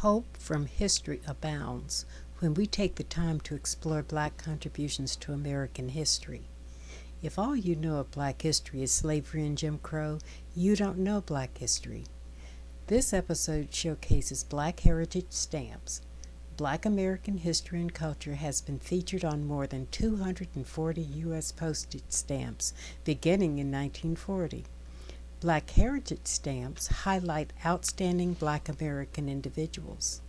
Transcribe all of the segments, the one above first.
Hope from history abounds when we take the time to explore Black contributions to American history. If all you know of Black history is slavery and Jim Crow, you don't know Black history. This episode showcases Black heritage stamps. Black American history and culture has been featured on more than 240 US postage stamps beginning in 1940. Black heritage stamps highlight outstanding Black American individuals.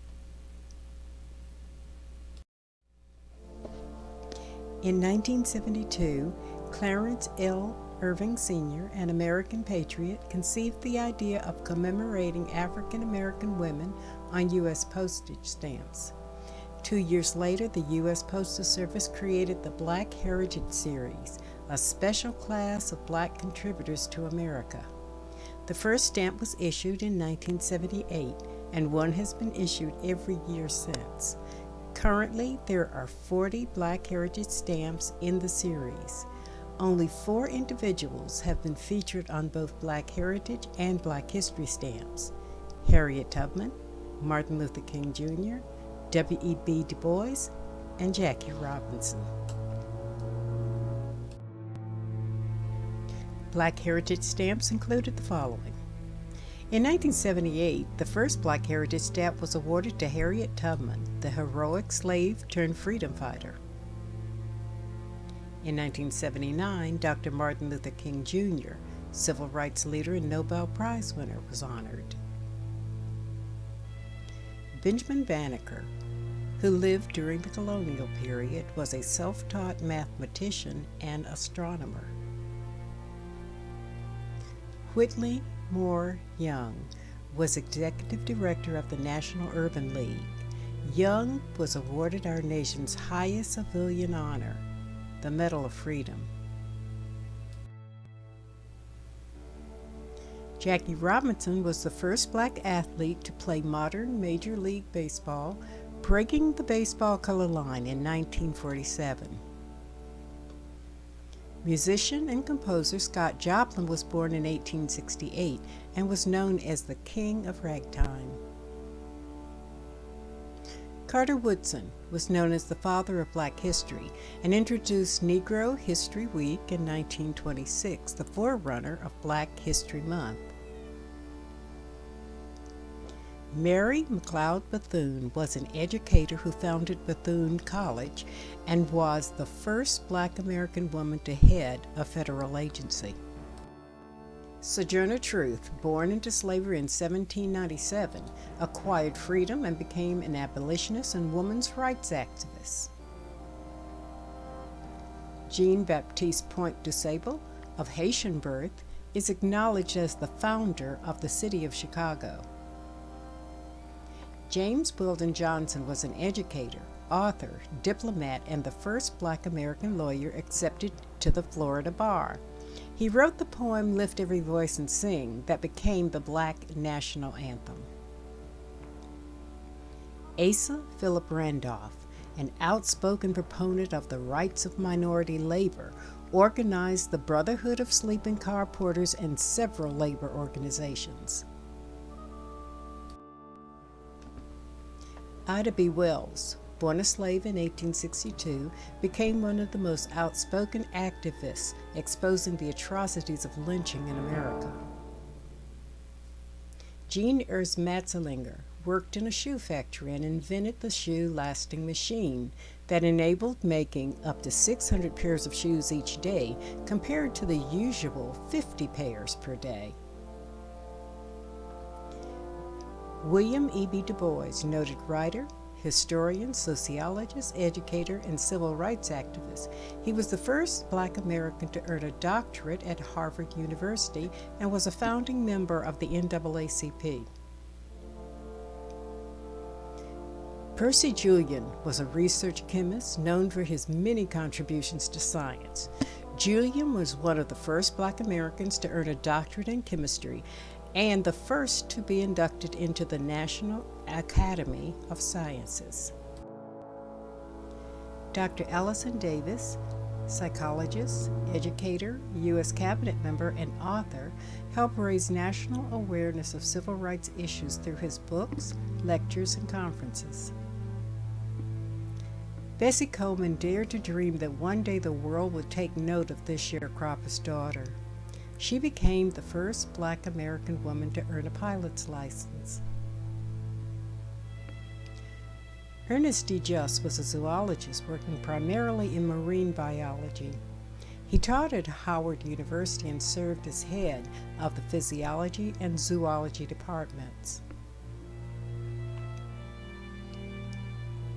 In 1972, Clarence L. Irving Sr., an American patriot, conceived the idea of commemorating African American women on U.S. postage stamps. 2 years later, the US Postal Service created the Black Heritage Series, a special class of Black contributors to America. The first stamp was issued in 1978, and one has been issued every year since. Currently, there are 40 Black Heritage stamps in the series. Only 4 individuals have been featured on both Black Heritage and Black History stamps: Harriet Tubman, Martin Luther King Jr., W.E.B. Du Bois, and Jackie Robinson. Black Heritage stamps included the following. In 1978, the first Black Heritage stamp was awarded to Harriet Tubman, the heroic slave-turned-freedom fighter. In 1979, Dr. Martin Luther King Jr., civil rights leader and Nobel Prize winner, was honored. Benjamin Banneker, who lived during the colonial period, was a self-taught mathematician and astronomer. Whitley Moore Young was executive director of the National Urban League. Young was awarded our nation's highest civilian honor, the Medal of Freedom. Jackie Robinson was the first Black athlete to play modern Major League Baseball, breaking the baseball color line in 1947. Musician and composer Scott Joplin was born in 1868 and was known as the King of Ragtime. Carter Woodson was known as the father of Black history and introduced Negro History Week in 1926, the forerunner of Black History Month. Mary McLeod Bethune was an educator who founded Bethune College and was the first Black American woman to head a federal agency. Sojourner Truth, born into slavery in 1797, acquired freedom and became an abolitionist and women's rights activist. Jean-Baptiste Point du Sable, of Haitian birth, is acknowledged as the founder of the city of Chicago. James Weldon Johnson was an educator, author, diplomat, and the first Black American lawyer accepted to the Florida bar. He wrote the poem "Lift Every Voice and Sing" that became the Black national anthem. Asa Philip Randolph, an outspoken proponent of the rights of minority labor, organized the Brotherhood of Sleeping Car Porters and several labor organizations. Ida B. Wells, born a slave in 1862, became one of the most outspoken activists exposing the atrocities of lynching in America. Jean Ernst Matzelinger worked in a shoe factory and invented the shoe-lasting machine that enabled making up to 600 pairs of shoes each day compared to the usual 50 pairs per day. William E.B. Du Bois, noted writer, historian, sociologist, educator, and civil rights activist. He was the first Black American to earn a doctorate at Harvard University and was a founding member of the NAACP. Percy Julian was a research chemist known for his many contributions to science. Julian was one of the first Black Americans to earn a doctorate in chemistry and the first to be inducted into the National Academy of Sciences. Dr. Allison Davis, Psychologist, educator, U.S. Cabinet member, and author, helped raise national awareness of civil rights issues through his books, lectures, and conferences. Bessie Coleman dared to dream that one day the world would take note of this sharecropper's daughter. She became the first Black American woman to earn a pilot's license. Ernest D. Just was a zoologist working primarily in marine biology. He taught at Howard University and served as head of the physiology and zoology departments.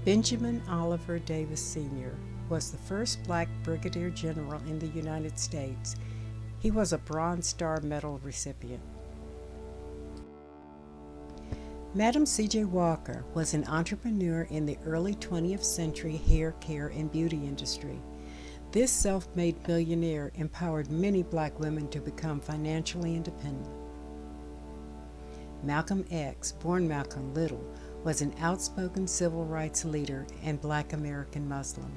Benjamin Oliver Davis Sr. was the first Black brigadier general in the United States. He was a Bronze Star Medal recipient. Madam C.J. Walker was an entrepreneur in the early 20th century hair care and beauty industry. This self-made millionaire empowered many Black women to become financially independent. Malcolm X, born Malcolm Little, was an outspoken civil rights leader and Black American Muslim.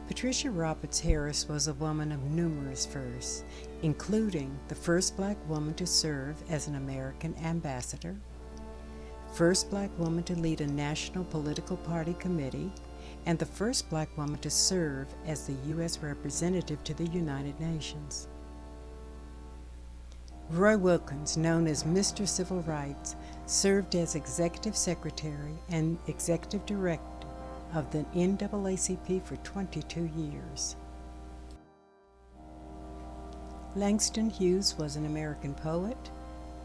Patricia Roberts Harris was a woman of numerous firsts, including the first Black woman to serve as an American ambassador, first Black woman to lead a national political party committee, and the first Black woman to serve as the U.S. representative to the United Nations. Roy Wilkins, known as Mr. Civil Rights, served as executive secretary and executive director of the NAACP for 22 years. Langston Hughes was an American poet,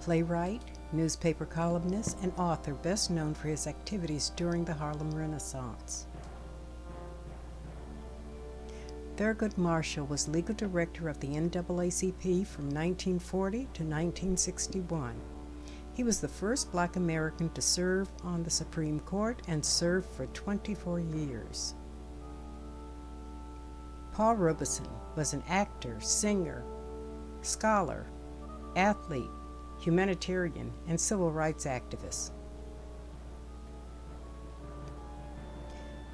playwright, newspaper columnist, and author best known for his activities during the Harlem Renaissance. Thurgood Marshall was legal director of the NAACP from 1940 to 1961. He was the first Black American to serve on the Supreme Court and served for 24 years. Paul Robeson was an actor, singer, scholar, athlete, humanitarian, and civil rights activist.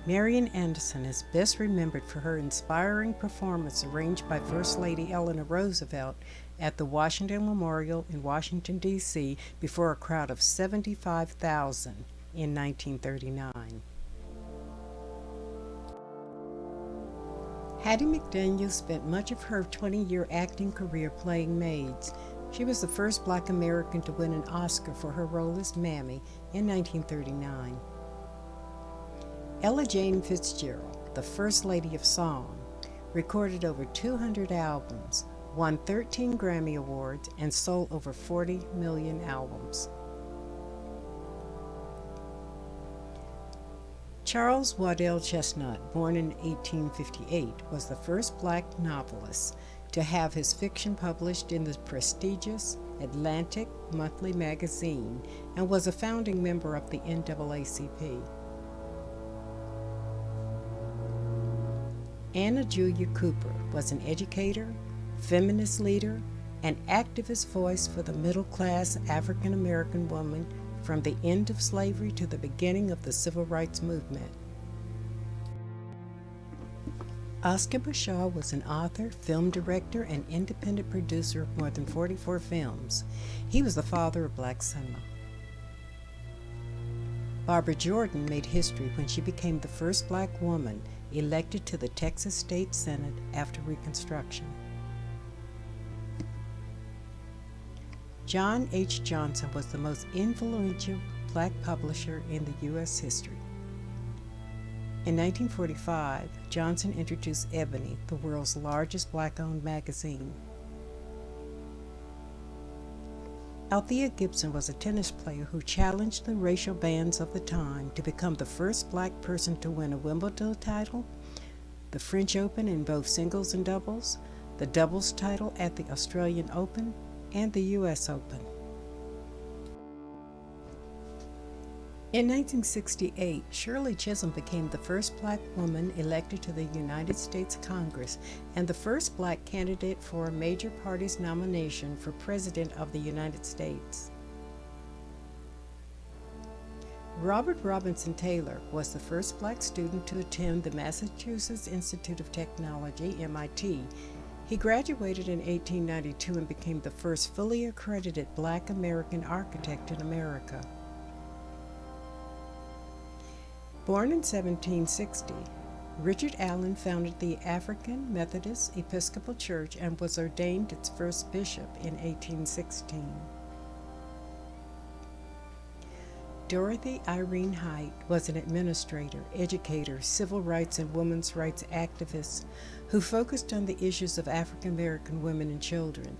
Marian Anderson is best remembered for her inspiring performance arranged by First Lady Eleanor Roosevelt at the Washington Memorial in Washington, D.C. before a crowd of 75,000 in 1939. Hattie McDaniel spent much of her 20-year acting career playing maids. She was the first Black American to win an Oscar for her role as Mammy in 1939. Ella Jane Fitzgerald, the First Lady of Song, recorded over 200 albums, won 13 Grammy Awards, and sold over 40 million albums. Charles Waddell Chestnut, born in 1858, was the first Black novelist to have his fiction published in the prestigious Atlantic Monthly magazine and was a founding member of the NAACP. Anna Julia Cooper was an educator, feminist leader, and activist voice for the middle-class African American woman from the end of slavery to the beginning of the civil rights movement. Oscar Bashaw was an author, film director, and independent producer of more than 44 films. He was the father of Black cinema. Barbara Jordan made history when she became the first Black woman elected to the Texas State Senate after Reconstruction. John H. Johnson was the most influential Black publisher in the U.S. history. In 1945, Johnson introduced Ebony, the world's largest Black-owned magazine. Althea Gibson was a tennis player who challenged the racial bands of the time to become the first Black person to win a Wimbledon title, the French Open in both singles and doubles, the doubles title at the Australian Open, and the U.S. Open. In 1968, Shirley Chisholm became the first Black woman elected to the United States Congress and the first Black candidate for a major party's nomination for President of the United States. Robert Robinson Taylor was the first black student to attend the Massachusetts Institute of Technology, MIT. He graduated in 1892 and became the first fully accredited black American architect in America. Born in 1760, Richard Allen founded the African Methodist Episcopal Church and was ordained its first bishop in 1816. Dorothy Irene Height was an administrator, educator, civil rights and women's rights activist who focused on the issues of African American women and children.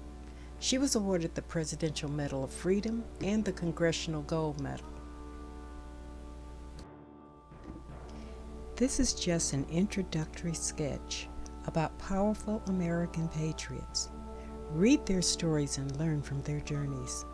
She was awarded the Presidential Medal of Freedom and the Congressional Gold Medal. This is just an introductory sketch about powerful American patriots. Read their stories and learn from their journeys.